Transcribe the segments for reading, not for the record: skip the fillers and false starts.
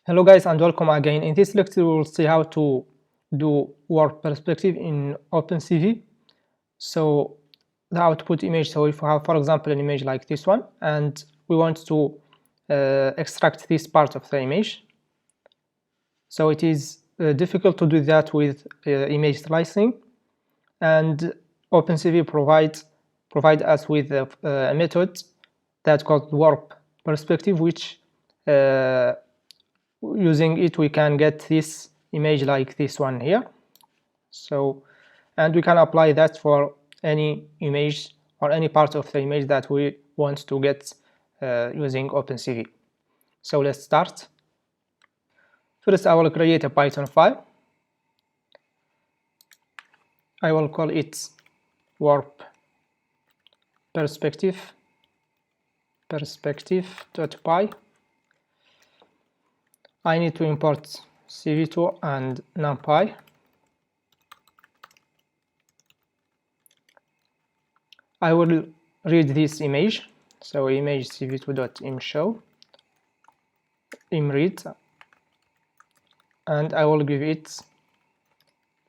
Hello guys and welcome again. In this lecture we will see how to do warp perspective in OpenCV. So the output image, so if we have for example an image like this one and we want to extract this part of the image, so it is difficult to do that with image slicing, and OpenCV provide us with a method that's called warp perspective, which using it we can get this image like this one here. So, and we can apply that for any image or any part of the image that we want to get using OpenCV. So let's start. First I will create a Python file. I will call it warp perspective.py. I need to import CV2 and numpy. I will read this image, so image cv2.imshow imread, and I will give it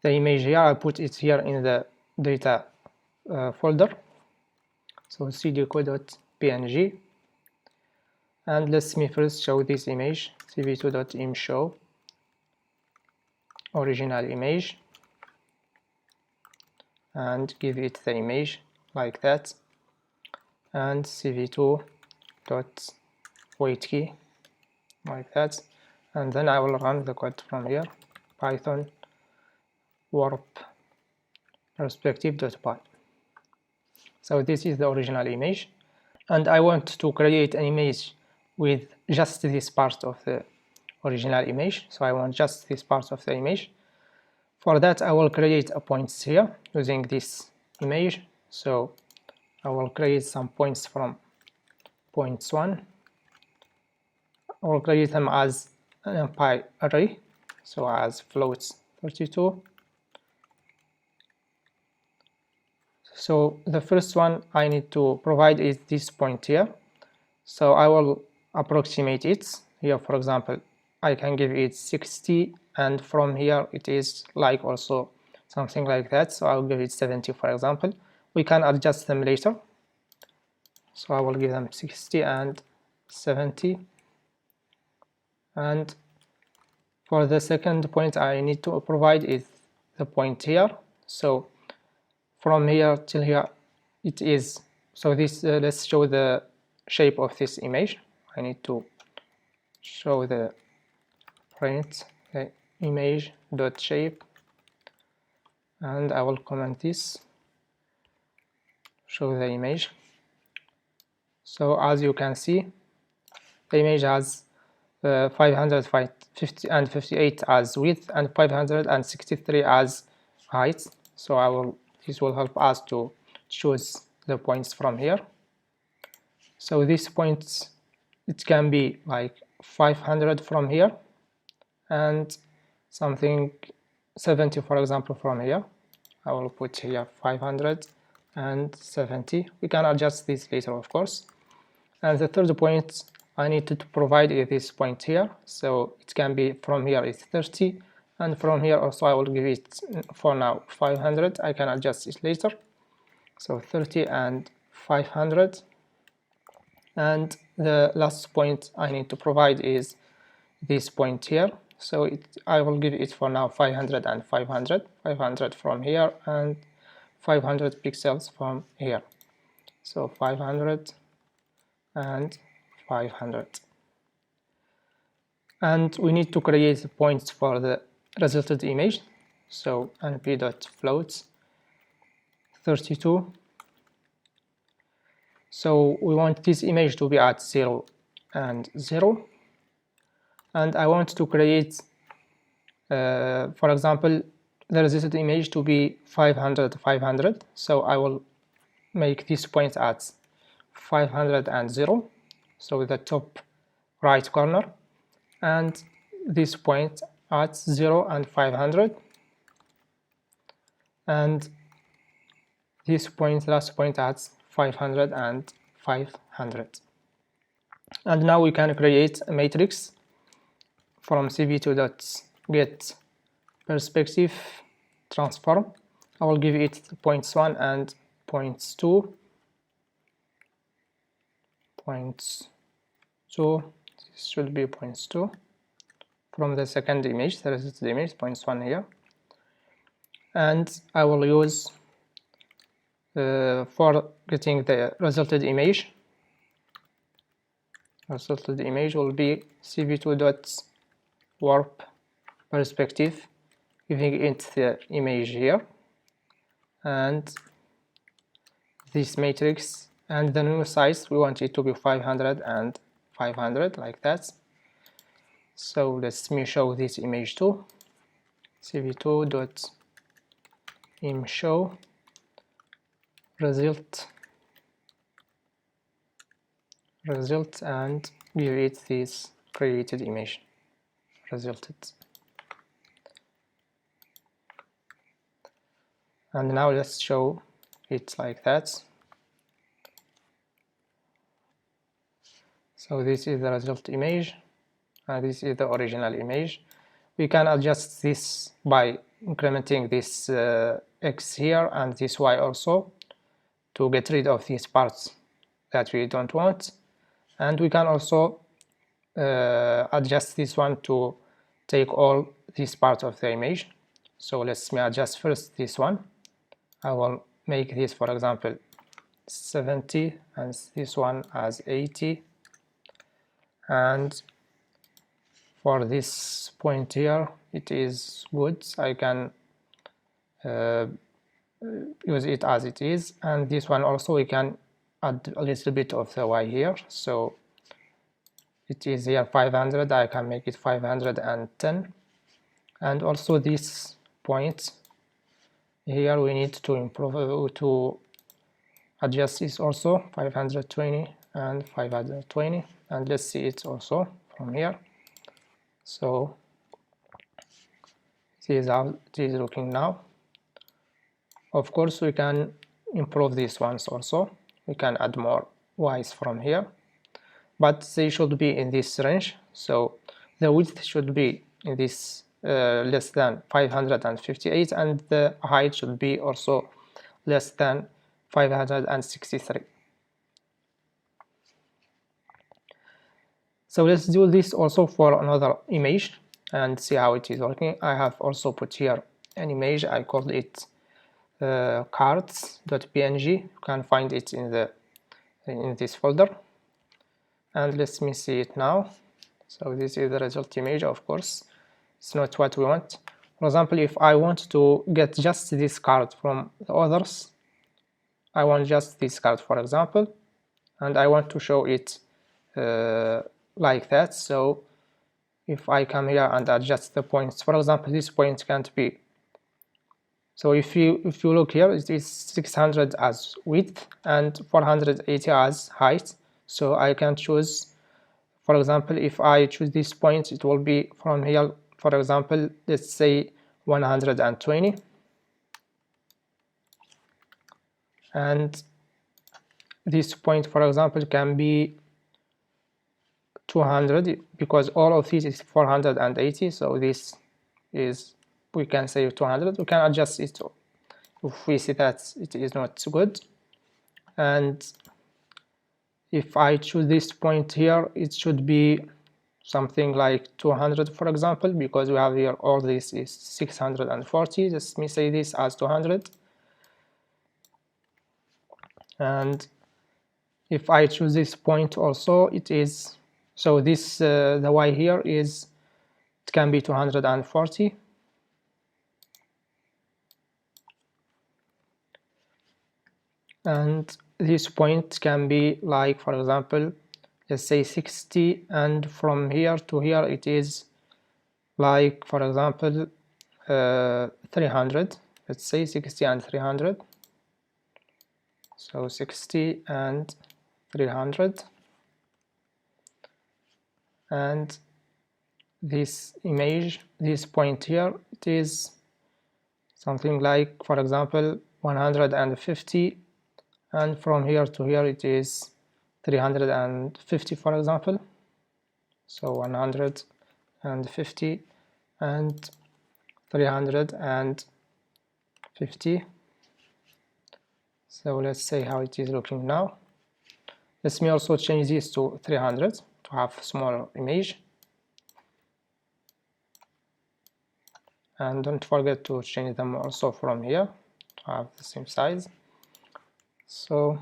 the image here. I put it here in the data folder, so cdco.png, and let me first show this image cv2.imshow original image and give it the image like that, and cv2.waitkey like that, and then I will run the code from here, python warp perspective.py. So this is the original image, and I want to create an image with just this part of the original image, so I want just this part of the image. For that I will create a points here using this image, so I will create some points from points 1. I will create them as an numpy array, so as floats 32. So the first one I need to provide is this point here, so I will approximate it here. For example, I can give it 60, and from here it is like also something like that, so I'll give it 70 for example. We can adjust them later, so I will give them 60 and 70. And for the second point I need to provide is the point here, so from here till here it is, so this let's show the shape of this image. I need to show the print the image dot shape, and I will comment this, show the image. So as you can see, the image has 558 as width and 563 as height, so this will help us to choose the points from here. So these points, it can be like 500 from here and something 70 for example from here. I will put here 570. We can adjust this later of course. And the third point I need to provide is this point here, so it can be from here is 30, and from here also I will give it for now 500. I can adjust it later, so 30 and 500. And the last point I need to provide is this point here, so I will give it for now 500 and 500, 500 from here and 500 pixels from here, so 500 and 500. And we need to create points for the resulted image, so np.floats 32. So we want this image to be at 0 and 0, and I want to create for example the resulted image to be 500 500, so I will make this point at 500 and 0, so the top right corner, and this point at 0 and 500, and this point, last point at 500 and 500. And now we can create a matrix from cv2.get perspective transform, I will give it points 1 and points 2. Points 2, this should be points 2 from the second image. There is the image points 1 here, and I will use for getting the resulted image. Resulted image will be cv2.warp perspective, giving it the image here, and this matrix, and the new size we want it to be 500 and 500, like that. So let me show this image too. cv2.imshow result and give it this created image resulted. And now let's show it like that. So this is the result image, and this is the original image. We can adjust this by incrementing this x here and this y also to get rid of these parts that we don't want, and we can also adjust this one to take all these parts of the image. So let me adjust first this one. I will make this, for example, 70 and this one as 80, and for this point here it is good, I can use it as it is, and this one also we can add a little bit of the y here. So it is here 500, I can make it 510, and also this point here we need to improve to adjust this also 520 and 520, and let's see it also from here. So this is how it is looking now. Of course we can improve these ones also, we can add more y's from here, but they should be in this range. So the width should be in this less than 558, and the height should be also less than 563. So let's do this also for another image and see how it is working. I have also put here an image, I called it cards.png. You can find it in this folder, and let me see it now. So this is the result image. Of course it's not what we want. For example, if I want to get just this card from the others, I want just this card, for example, and I want to show it like that. So if I come here and adjust the points, for example, this point can't be. So if you look here, it is 600 as width and 480 as height. So I can choose, for example, if I choose this point, it will be from here, for example, let's say 120, and this point, for example, can be 200, because all of this is 480. So this is, we can say 200. We can adjust it if we see that it is not good. And if I choose this point here, it should be something like 200, for example, because we have here all this is 640. Let me say this as 200. And if I choose this point also, it is, so this the y here is, it can be 240. And this point can be like, for example, let's say 60, and from here to here it is like, for example, 300. Let's say 60 and 300. So 60 and 300, and this image, this point here, it is something like, for example, 150, and from here to here it is 350, for example. So 150 and 50 and 350. So let's see how it is looking now. Let me also change this to 300 to have smaller image. And don't forget to change them also from here to have the same size. So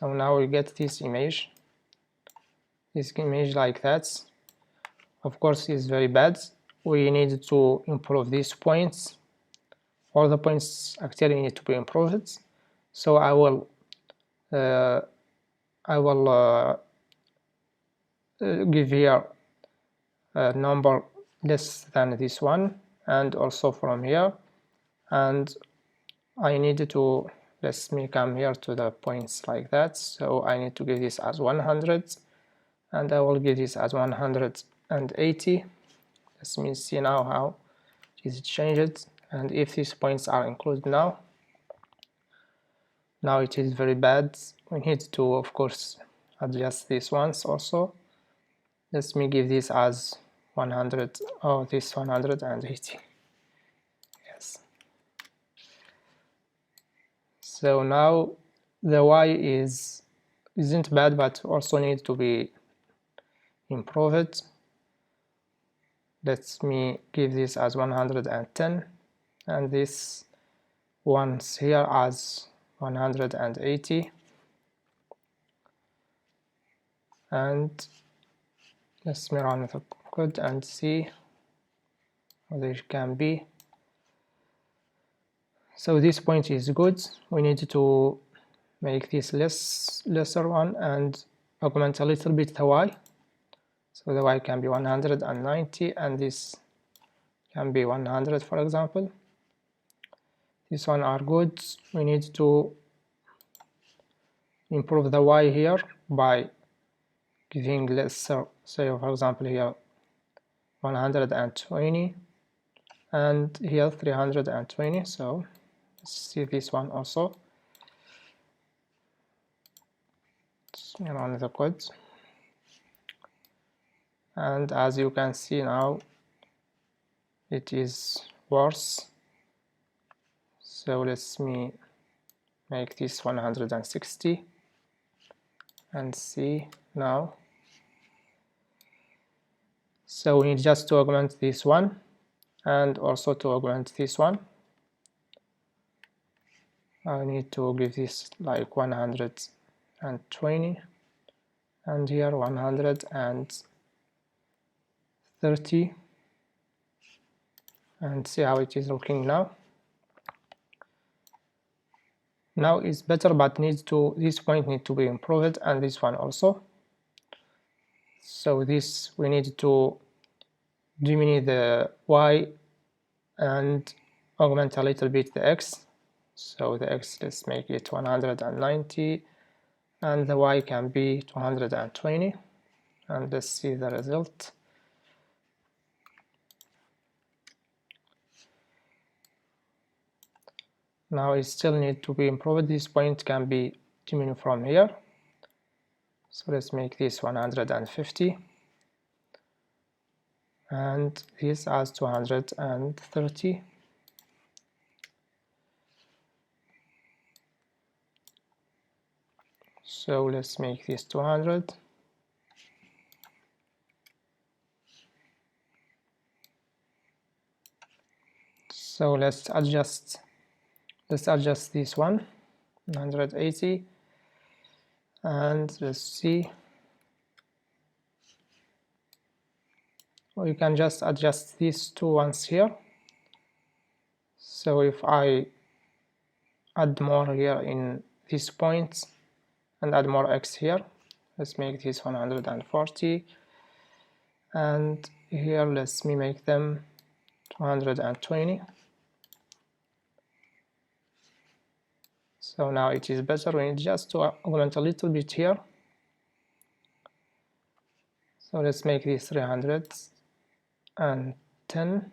now we get this image like that. Of course, it's very bad. We need to improve these points. All the points actually need to be improved. So I will give here a number less than this one, and also from here, and I need to, let me come here to the points like that. So I need to give this as 100, and I will give this as 180. Let me see now how it is changed, and if these points are included now it is very bad. We need to, of course, adjust these ones also. Let me give this as 100, oh, this 180. Yes. So now the Y isn't bad, but also needs to be improved. Let me give this as 110, and this one's here as 180. And let me run the code and see how they can be. So this point is good. We need to make this lesser one and augment a little bit the Y. So the Y can be 190, and this can be 100, for example. These one are good. We need to improve the Y here by giving lesser, say for example here 120, and here 320. So let's see this one also. Let's run the code, and as you can see now it is worse. So let me make this 160 and see now. So we need just to augment this one and also to augment this one. I need to give this like 120, and here 130, and see how it is looking now. Now it's better, but this point needs to be improved, and this one also. So this, we need to diminish the Y and augment a little bit the X. So the X, let's make it 190, and the Y can be 220, and let's see the result. Now it still needs to be improved. This point can be diminished from here. So let's make this 150, and this as 230. So let's make this 200. So let's adjust this one, 180, and let's see. We can just adjust these two ones here. So if I add more here in these points and add more X here, let's make this 140, and here let's me make them 220. So now it is better. We need just to augment a little bit here. So let's make this 310,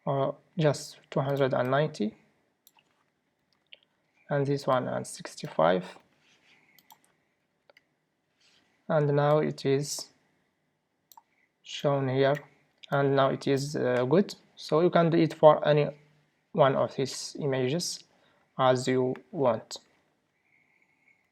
or just 290, and this one at 65, and now it is shown here, and now it is good. So you can do it for any one of these images as you want.